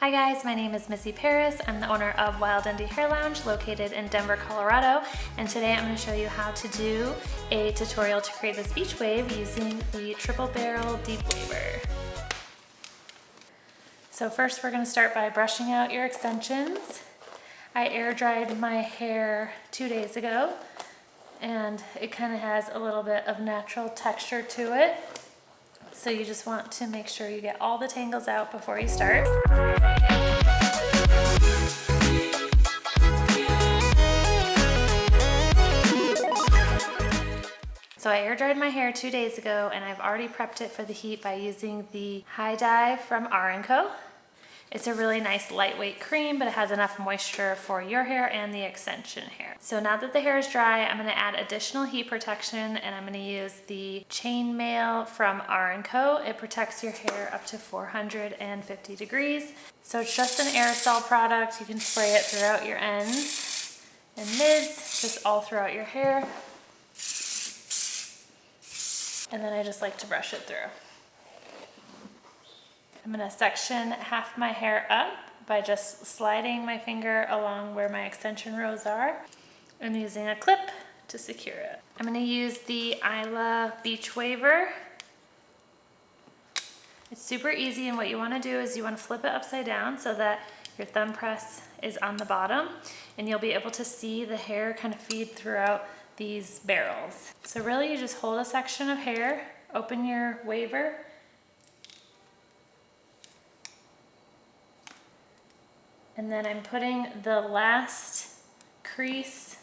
Hi guys, my name is Missy Paris. I'm the owner of Wild Indie Hair Lounge located in Denver, Colorado. And today I'm going to show you how to do a tutorial to create this beach wave using the triple barrel deep waver. So first we're going to start by brushing out your extensions. I air dried my hair 2 days ago and it kind of has a little bit of natural texture to it. So you just want to make sure you get all the tangles out before you start. So I air dried my hair 2 days ago and I've already prepped it for the heat by using the High Dye from R&Co. It's a really nice lightweight cream, but it has enough moisture for your hair and the extension hair. So now that the hair is dry, I'm gonna add additional heat protection and I'm gonna use the Chainmail from R&Co. It protects your hair up to 450 degrees. So it's just an aerosol product. You can spray it throughout your ends and mids, just all throughout your hair. And then I just like to brush it through. I'm gonna section half my hair up by just sliding my finger along where my extension rows are and using a clip to secure it. I'm gonna use the ISLA beach waver. It's super easy, and what you wanna do is you wanna flip it upside down so that your thumb press is on the bottom and you'll be able to see the hair kind of feed throughout these barrels. So really you just hold a section of hair, open your waver, and then I'm putting the last crease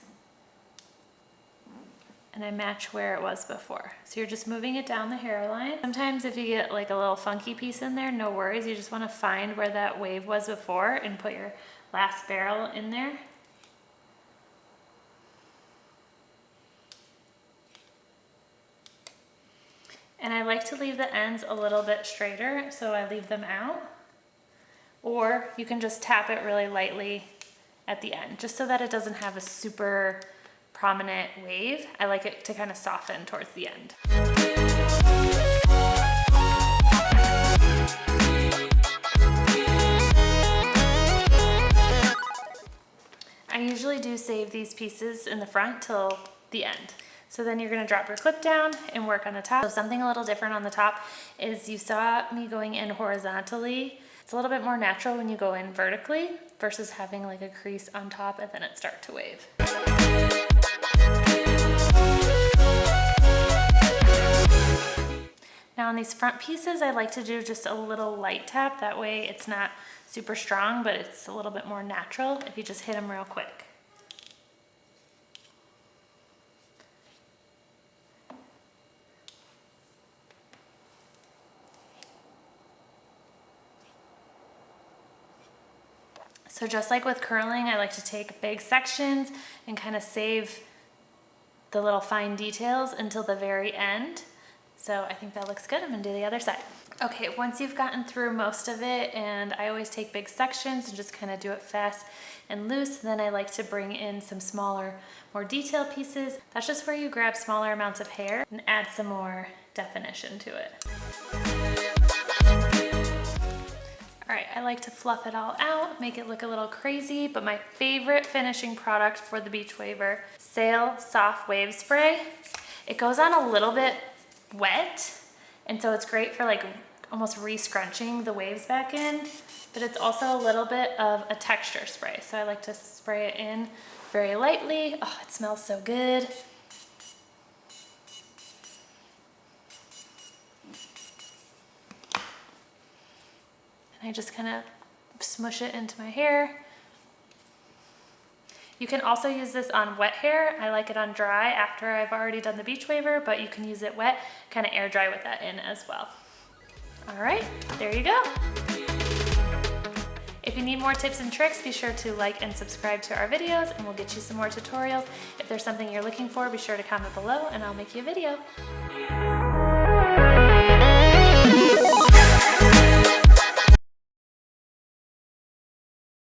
and I match where it was before. So you're just moving it down the hairline. Sometimes if you get like a little funky piece in there, no worries. You just wanna find where that wave was before and put your last barrel in there. And I like to leave the ends a little bit straighter, so I leave them out. Or you can just tap it really lightly at the end, just so that it doesn't have a super prominent wave. I like it to kind of soften towards the end. I usually do save these pieces in the front till the end. So then you're gonna drop your clip down and work on the top. So something a little different on the top is you saw me going in horizontally. It's a little bit more natural when you go in vertically versus having like a crease on top and then it start to wave. Now on these front pieces, I like to do just a little light tap. That way it's not super strong, but it's a little bit more natural if you just hit them real quick. So just like with curling, I like to take big sections and kind of save the little fine details until the very end. So I think that looks good. I'm gonna do the other side. Okay, once you've gotten through most of it, and I always take big sections and just kind of do it fast and loose, then I like to bring in some smaller, more detailed pieces. That's just where you grab smaller amounts of hair and add some more definition to it. All right, I like to fluff it all out, make it look a little crazy, but my favorite finishing product for the beach waver, Sail Soft Wave Spray. It goes on a little bit wet, and so it's great for like almost re-scrunching the waves back in, but it's also a little bit of a texture spray. So I like to spray it in very lightly. Oh, it smells so good. I just kind of smush it into my hair. You can also use this on wet hair. I like it on dry after I've already done the beach waver, but you can use it wet, kind of air dry with that in as well. All right, there you go. If you need more tips and tricks, be sure to like and subscribe to our videos and we'll get you some more tutorials. If there's something you're looking for, be sure to comment below and I'll make you a video.